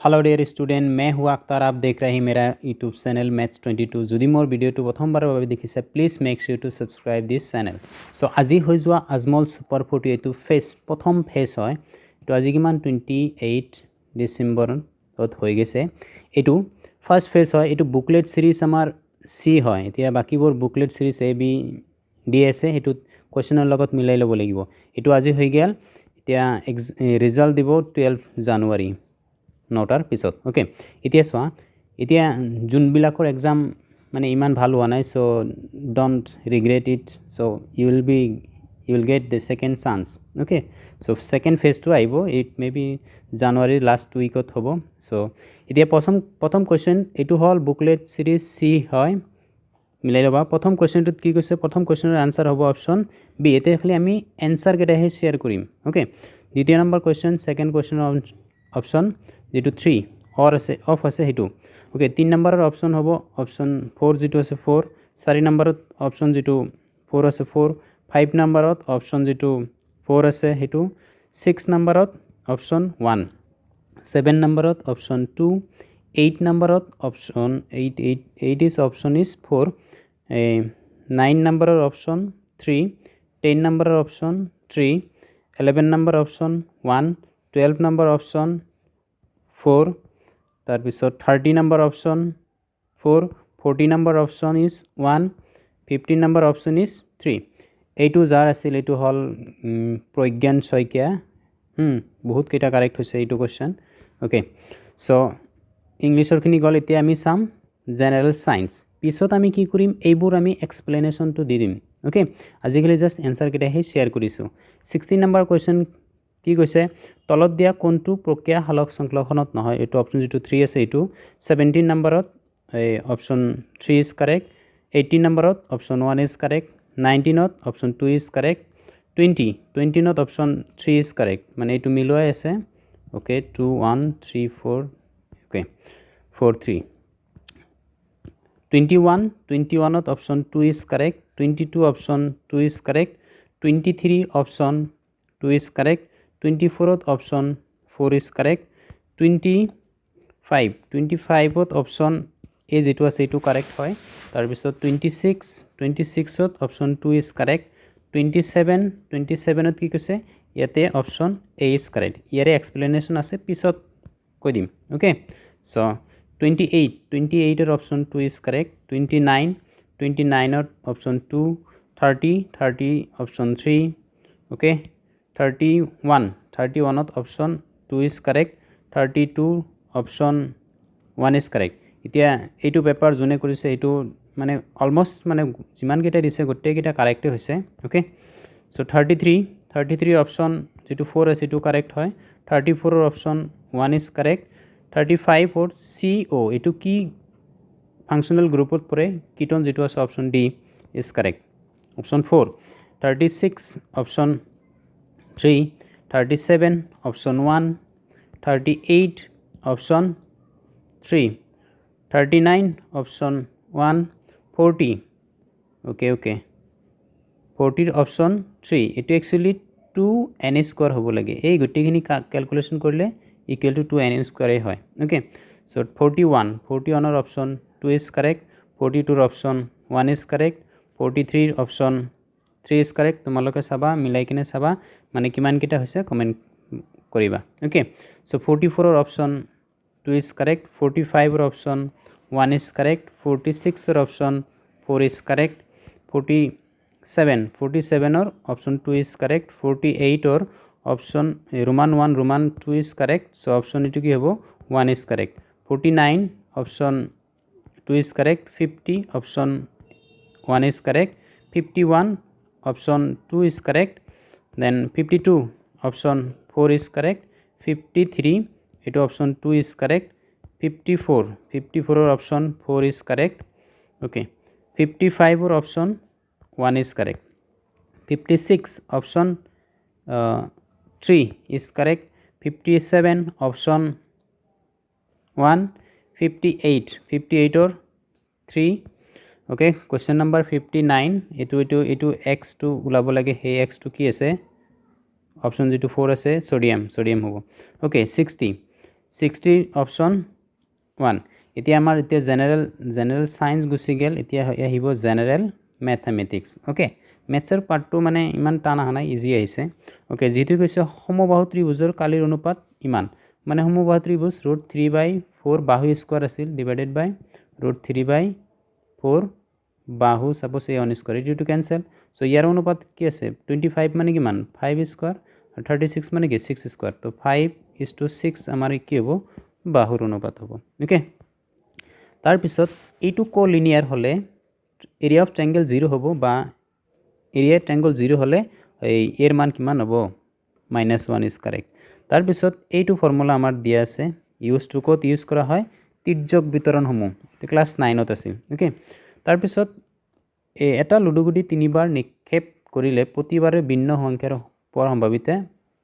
Hello dear student, मैं हूँ अख्तर। आप देख रहे हैं मेरा यूट्यूब चैनल मैथ्स 22। যদি মোৰ ভিডিঅ'টো প্ৰথমবাৰৰ বাবে দেখিছে please make sure to subscribe this channel. So' আজি হৈ যোৱা আজমল ছুপাৰ 48 ফেজ প্ৰথম ফেজ হয়। এইটো আজি কিমান 28 ডিচেম্বৰত হৈ গৈছে। এইটো ফাৰ্ষ্ট ফেজ হয়। এইটো বুকলেট ছিৰিজ আমাৰ চি হয়। এতিয়া বাকীবোৰ booklet series A B D আছে, সেইটোত কুৱেশ্যনৰ লগত মিলাই ল'ব লাগিব। এইটো আজি হৈ গ'ল। এতিয়া ৰিজাল্ট দিব 12 জানুৱাৰী 9টাৰ পিছত। অ'কে, এতিয়া চোৱা, এতিয়া যোনবিলাকৰ এক্সাম মানে ইমান ভাল হোৱা নাই, so' don't regret it. So' you will get the second chance. Okay, so' second ফেজটো আহিব, ইট মে বি জানুৱাৰীৰ লাষ্ট উইকত হ'ব। চ' এতিয়া প্ৰথম কুৱেশ্যন এইটো হ'ল বুকলেট ছিৰিজ চি হয়, মিলাই ল'বা। প্ৰথম কুৱেশ্যনটোত কি কৈছে? প্ৰথম কুৱেশ্যনৰ আনচাৰ হ'ব অপশ্যন বি। এতিয়া খালি আমি এনচাৰকেইটাহে শ্বেয়াৰ কৰিম। অ'কে, দ্বিতীয় নম্বৰ কুৱেশ্যন, ছেকেণ্ড কুৱেশ্যনৰ অপশ্যন যেটো 3 অফ আছে সেইটো। ওকে, 3 নম্বৰৰ অপশ্যন হ'ব অপশ্যন 4, যেটো আছে 4। 4 নম্বৰত অপশ্যন যেটো 4 আছে 4। 5 নম্বৰত অপশ্যন যেটো 4 আছে সেইটো। 6 নম্বৰত অপশ্যন 1। 7 নম্বৰত অপশ্যন 2। 8 নম্বৰত অপশ্যন 8 ইজ অপশ্যন ইজ 4। 9 নম্বৰৰ অপশ্যন 3। 10 নম্বৰৰ option 3। 11 number option 1। 12 number option 4। তাৰপিছত 30 number option 4। 40 number option is 1। 50 number option is 3। এইটো যাৰ আছিল এইটো হ'ল প্ৰজ্ঞান শইকীয়া। বহুতকেইটা কাৰেক্ট হৈছে এইটো কুৱেশ্যন। অ'কে, চ' ইংলিছৰখিনি গ'ল। এতিয়া আমি চাম জেনেৰেল ছায়েন্স। পিছত আমি কি কৰিম, এইবোৰ আমি এক্সপ্লেনেশ্যনটো দি দিম। অ'কে, আজিকালি জাষ্ট এনচাৰকেইটাহে শ্বেয়াৰ কৰিছোঁ। 16 নম্বৰ কুৱেশ্যন কি কৈছে? তলত দিয়া কোনটো প্ৰক্ৰিয়া সালোক সংশ্লেষণত নহয়? এইটো অপশ্যন যেটো 3 আছে এইটো। 17 নম্বৰত অপশ্যন 3 ইজ কাৰেক্ট। 18 নম্বৰত অপশ্যন 1 ইজ কাৰেক্ট। 19ত অপশ্যন 2 ইজ কাৰেক্ট। 20ত অপশ্যন 3 ইজ কাৰেক্ট, মানে এইটো মিলোৱাই আছে। Okay, 2 1 3 4, okay 4 3। 21ত option 2 is correct. 22 option 2 is correct. 23 option 2 is correct. 24ত অপশ্যন 4 ইজ কাৰেক্ট। 25ত অপশ্যন এ যেটো আছে এইটো কাৰেক্ট হয়। তাৰপিছত 26ত অপশ্যন 2 ইজ কাৰেক্ট। 27ত কি কৈছে? ইয়াতে অপশ্যন এ ইজ কাৰেক্ট। ইয়াৰে এক্সপ্লেনেশ্যন আছে, পিছত কৈ দিম। অ'কে, চ' 28ৰ অপশ্যন 2 ইজ কাৰেক্ট। 29ত অপশ্যন 2। 30 অপশ্যন 3। অ'কে, 31ত option 2 is correct. 32 option 1 is correct. এতিয়া এইটো পেপাৰ যোনে কৰিছে এইটো মানে অলমষ্ট মানে যিমানকেইটা দিছে গোটেইকেইটা কাৰেক্টেই হৈছে। অ'কে, চ' 33 অপশ্যন যেটো 4 আছে এইটো কাৰেক্ট হয়। 34ৰ অপশ্যন 1 ইজ কাৰেক্ট। 35ৰ CO এইটো কি ফাংচনেল গ্ৰুপত পৰে? কিটন যেটো আছে option D is correct. Option 4। 36 option 3। 37 option 1। 38 option 3। 39 option 1। 40 okay 40ৰ অপশ্যন 3। এইটো একচুৱেলি 2n² হ'ব লাগে। এই গোটেইখিনি কেলকুলেশ্যন কৰিলে ইকুৱেল টু 2n² হয়। অ'কে, চ' 41ৰ অপশ্যন 2 ইজ কাৰেক্ট। 42ৰ অপশ্যন 1 ইজ কাৰেক্ট। 43ৰ অপশ্যন 3 ইজ কাৰেক্ট। তোমালোকে চাবা, মিলাই কিনে চাবা মানে কিমানকেইটা হৈছে কমেণ্ট কৰিবা। অ'কে, চ' 44ৰ অপশ্যন 2 ইজ কাৰেক্ট। 45ৰ অপশ্যন 1 ইজ কাৰেক্ট। 46ৰ অপশ্যন 4 ইজ কাৰেক্ট। 47ৰ অপশ্যন 2 ইজ কাৰেক্ট। 48ৰ option roman 1 roman 2 is correct. So' option এইটো কি হ'ব? 1 is correct. 49 option 2 is correct. 50 option 1 is correct. 51 option 2 is correct. Then 52 option 4 is correct. 53 এইটো option 2 is correct. 54ৰ option 4 is correct. Okay, 55ৰ option 1 is correct. 56 option 3 is correct. 57 option 1। 58ৰ 3। Okay, question number 59। এইটো এক্সটো ওলাব লাগে। সেই এক্সটো কি আছে? Option যেটো 4 আছে ছডিয়াম হ'ব। অ'কে, 60 অপশ্যন 1 এতিয়া আমাৰ এতিয়া জেনেৰেল সায়েন্স গুচি গেল এতিয়া আহিব জেনেৰেল ম্যাথমেটিক্স ওকে ম্যাথছৰ পাৰ্টটো মানে ইমান টান অহা নাই ইজি আহিছে ওকে যেটো কৈছে সমবাহু ত্ৰিভুজৰ কালিৰ অনুপাত ইমান মানে সমবাহু ত্ৰিভুজ √3/4 বাহু স্কয়ার আছিল ডিভাইডেড বাই √3/4 বাহু সাপোজ a1 স্কয়ার এটো ক্যান্সেল সো ইয়াৰ অনুপাত কি আছে 25 মানে কিমান 5 স্কয়াৰ আৰ 36 মানে কি 6 স্কয়াৰ তো 5:6 আমাৰ কি হ'ব বাহুৰ অনুপাত হ'ব ওকে তাৰ পিছত এইটো কোলিনিয়াৰ হলে এৰিয়া অফ ট্ৰায়াঙ্গেল 0 হ'ব বা এৰিয়া ট্ৰায়াঙ্গেল 0 হলে এই এৰ মান কিমান হ'ব -1 ইজ কাৰেক্ট তাৰ পিছত এইটো ফৰ্মুলা আমাৰ দিয়া আছে ইউজ টু কোড ইউজ কৰা হয় তিৰ্যক বিতৰণসমূহ এটা ক্লাস 9ত আছিল ওকে তাৰ পিছত এটা লুডুগুটি 3বাৰ নিক্ষেপ কৰিলে প্ৰতিবাৰে ভিন্ন সংখ্যাৰ পোৱাৰ সম্ভাৱিতা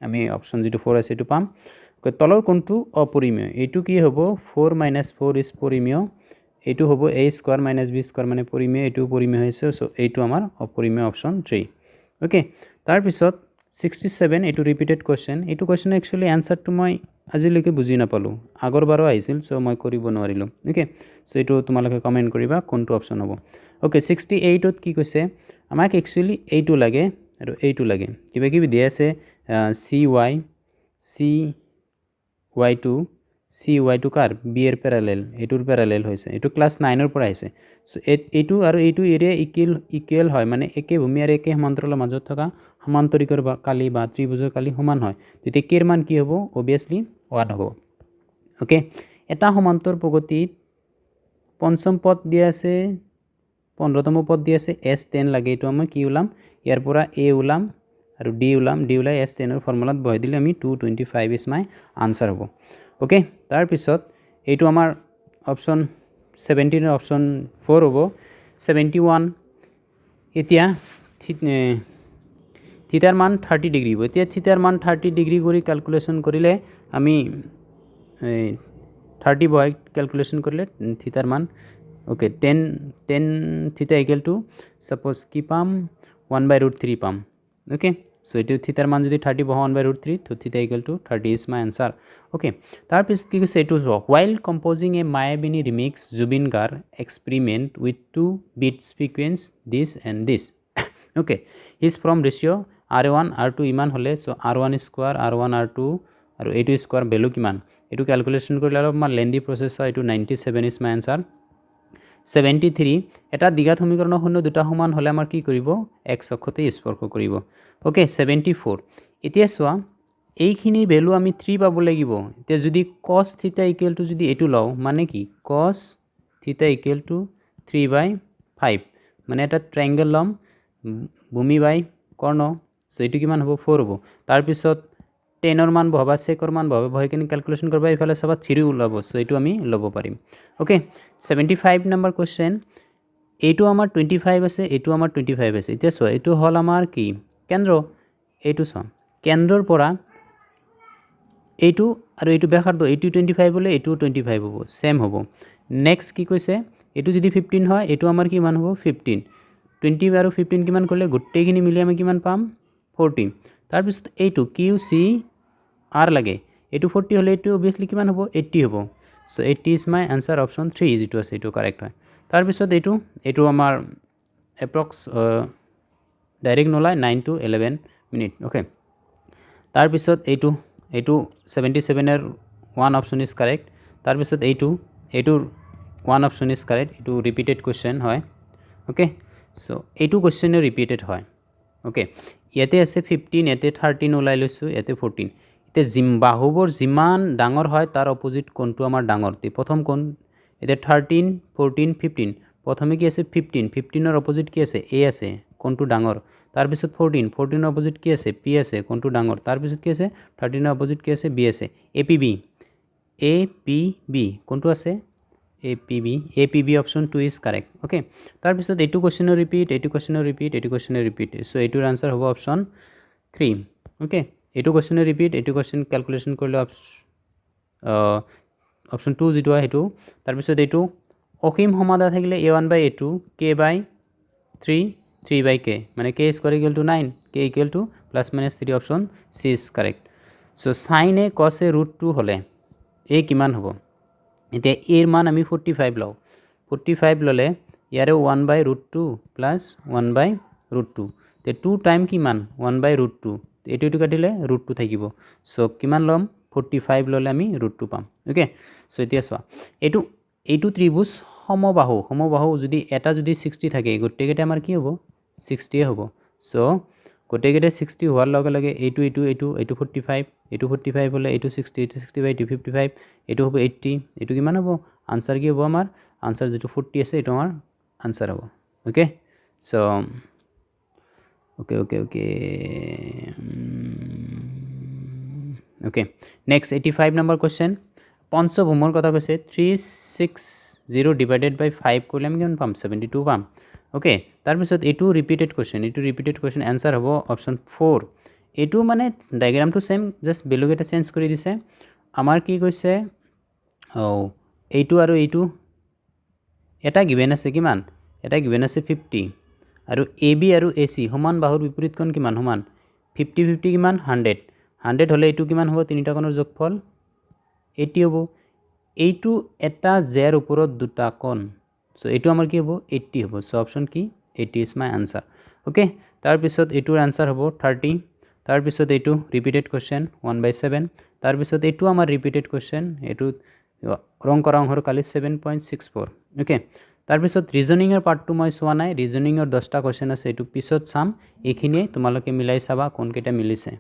আমি অপচন যেটো 4 আছে এটো পাম তলৰ কোনটো অপৰিমেয় এইটো কি হ'ব 4 - 4 ইজ পৰিমেয় এইটো হ'ব a² - b² মানে পৰিমেয় এইটো পৰিমেয় হৈছে সো এইটো আমাৰ অপৰিমেয় অপচন 3 ওকে তাৰ পিছত 67 এইটো ৰিপিটেড কোৱেশ্চন এইটো কোৱেশ্চন একচুয়ালি আনসাৰটো মই আজিলৈকে বুজি নাপালো আগৰবাৰো আহিছিল সো মই কৰিব নোৱাৰিলো ওকে সো এইটো তোমালোকে কমেন্ট কৰিবা কোনটো অপচন হ'ব ওকে 68 ত কি কৈছে আমাক একচুয়ালি এইটো লাগে আৰু এইটো লাগে কিবা কি দিয়া আছে cy2 cy2 কাৰ b এৰ প্যাৰালাল এটুৰ প্যাৰালাল হৈছে এটু ক্লাস 9 এৰ পৰা আহিছে সো এইটো আৰু এইটো এৰিয়া ইকুৱেল হয় মানে একে ভূমি আৰু একে সমান্তৰালৰ মাজত থকা সমান্তৰিকৰ কালি বা ত্ৰিভুজৰ কালি সমান হয় তেতিয়া কেৰ মান কি হ'ব অবিয়াসলি 1 হ'ব ওকে এটা সমান্তৰ প্ৰগতিত পঞ্চম পদ দিয়া আছে 15তম পদ দিয়া আছে s10 লাগে এটো আমি কি উলাম ইয়াৰ পৰা a উলাম আৰু d উলাম d উলাই s10 এর ফর্মুলাত বহাই দিলে আমি 225 ইজ মাই আনসার হ'ব ওকে তাৰ পিছত এইটো আমাৰ অপচন 17 এৰ অপচন 4 হ'ব 71 এতিয়া থিটাৰ মান 30 ডিগ্ৰী হ'ব এতিয়া থিটাৰ মান 30 ডিগ্ৰী কৰি ক্যালকুলেশন কৰিলে আমি 30 বহাই ক্যালকুলেশন কৰিলে থিটাৰ মান ওকে 10 থিটা ইকুয়াল টু সাপোজ কি পাম 1/√3 পাম ওকে সো এটো থিটাৰ মান যদি 30 বহা 1/√3 তো থিটা equal to 30 is my answer okay তাৰ পিছত কি কৈছে এটো while composing a Mayabini remix Zubeen গাৰ experiment with 2 beats sequence this and this okay is from ratio r1 r2 ইমান হলে so r1 square r1 r2 আৰু এইটো স্কয়াৰ ভ্যালু কিমান এটো ক্যালকুলেশন কৰিলে অলপ মান লেন্দি প্ৰসেস হয় এটো 97 ইজ মাই আনসাৰ 73 এটা দ্বিঘাত সমীকৰণৰ শূন্য দুটা সমান হলে আমাৰ কি কৰিব x অক্ষতে স্পৰ্শ কৰিব ওকে 74 এতিয়া সোৱা এইখিনি ভ্যালু আমি 3 পাব লাগিব এতিয়া যদি cos θ = যদি এটো লও মানে কি cos θ = 3/5 মানে এটা ট্ৰায়াঙ্গেল লম ভূমি বাই কৰ্ণ সো এটো কিমান হ'ব 4 হ'ব তাৰ পিছত 10 এৰ মান বহাবা সেকৰ মান বহাবা বহাই কিনে ক্যালকুলেশন কৰবা ইফালে সবা 3 ওলাব সো এটো আমি লব পাৰিম ওকে 75 নাম্বাৰ কোশ্চেন এইটো আমাৰ 25 আছে এইটো আমাৰ 25 আছে এতিয়া সো এইটো হল আমাৰ কি কেন্দ্ৰ এইটো সো কেন্দ্ৰৰ পৰা এইটো আৰু এইটো ব্যাসাৰ্ধ এইটো 25 হলে এইটো 25 হ'ব সেম হ'ব নেক্সট কি কৈছে এইটো যদি 15 হয় এইটো আমাৰ কিমান হ'ব 15 20 আৰু 15 কিমান কৰিলে গোটেইখিনি মিলি আমি কিমান পাম 40 তাৰ পিছত এইটো কিউ সি আর লাগে এইটো 40 হলে এইটো অবিয়াসলি কিমান হ'ব 80 হ'ব so 80 is my answer option 3 যেটো আছে এটো কারেক্ট হয় তাৰ পিছত এইটো আমাৰ এপ্ৰক্স ডাইৰেক্ট নলাই 9 to 11 মিনিট ওকে তাৰ পিছত এইটো 77 এৰ 1 অপশন ইজ কাৰেক্ট তাৰ পিছত এইটো 1 অপশন ইজ কাৰেক্ট এইটো ৰিপিটেড কোশ্চেন হয় ওকে সো এইটো কোশ্চেনে ৰিপিটেড হয় ওকে ইয়াতে আছে 15 ইয়াতে 13 ওলাই লৈছো ইয়াতে 14 তে বাহুবোৰ যিমান ডাঙৰ হয় তাৰ অপোজিট কোণটো আমাৰ ডাঙৰ তে প্ৰথম কোণ এতে 13 14 15 প্ৰথমে কি আছে 15 এৰ অপোজিট কি আছে a আছে কোণটো ডাঙৰ তাৰ পিছত 14 এৰ অপোজিট কি আছে p আছে কোণটো ডাঙৰ তাৰ পিছত কি আছে 13 এর অপোজিট কি আছে b আছে apb কোণটো আছে apb option 2 is correct okay তাৰ পিছত এইটো কোশ্চেনৰ ৰিপিট এইটো কোশ্চেনৰ ৰিপিট সো এইটোৰ আনসাৰ হ'ব অপশন 3 ওকে এইটো কোশ্চেনৰ ৰিপিট এইটো কোশ্চেন ক্যালকুলেশন কৰিলে অপশন 2 যেটো হয় হেতু তাৰ পিছত এইটো অসীম সমাধা থাকিলে a1/a2 k/3 3/k মানে k = 9 k = +- 3 option c is correct so sin a cos a √2 হলে এ কিমান হ'ব এতিয়া এৰ মান আমি 45 লওঁ 45 ল'লে ইয়াৰে 1/√2 প্লাছ 1/√2 তে 2 টাইম কিমান 1/√2 এইটো কাটিলে √2 থাকিব সো কিমান ল'ম 45 ল'লে আমি √2 পাম ওকে সো এতিয়া চোৱা এইটো ত্ৰিভুজ সমবাহু যদি এটা যদি 60 থাকে গোটেইকেইটা আমাৰ কি হ'ব 60 হ'ব সো গোটেইকেইটা 60 হোৱাৰ লগে লগে এইটো 45 এইটো 45 হ'লে এইটো 60 এইটো 65 এইটো 55 এইটো হ'ব 80 এইটো কিমান হ'ব আনসাৰ কি হ'ব আমাৰ আনসাৰ যেটো 40 আছে এইটো আমাৰ আনসাৰ হ'ব okay so okay next 85 number question পঞ্চভূমৰ কথা কৈছে 360 ডিভাইডেড বাই 5 কৰিলে আমি কিমান পাম 72 পাম ওকে তাৰপিছত এইটো ৰিপিটেড কোৱেশ্চন আনসাৰ হ'ব অপচন 4 এইটো মানে ডায়াগ্ৰামটো সেম জাস্ট বেলুগ এটা চেঞ্জ কৰি দিছে আমাৰ কি কৈছে এইটো আৰু এইটো এটা গিভেন আছে কিমান এটা গিভেন আছে 50 আৰু AB আৰু AC সমান বাহুৰ বিপৰীত কোণ কিমান সমান 50 কিমান 100 হ'লে এইটো কিমান হ'ব তিনিটা কোণৰ যোগফল 80 হ'ব এইটো এটা জেৰ ওপৰত দুটা কোণ সো এইটো আমাৰ কি হ'ব 80 হ'ব সো অপচন কি 80 ইজ মাই আনসাৰ ওকে তাৰ পিছত এইটোৰ আনসাৰ হ'ব 30 তাৰ পিছত এইটো ৰিপিটেড কোৱেশ্চন 1/7 তাৰ পিছত এইটো আমাৰ ৰিপিটেড কোৱেশ্চন এইটো ৰং কৰা অংশৰ কালি 7.64 ওকে তাৰ পিছত ৰিজনিংৰ পাৰ্টটো মই চোৱা নাই ৰিজনিংৰ 10টা কোৱেশ্চন আছে এইটো পিছত চাম এইখিনিয়ে তোমালোকে মিলাই চাবা কোনকেইটা মিলিছে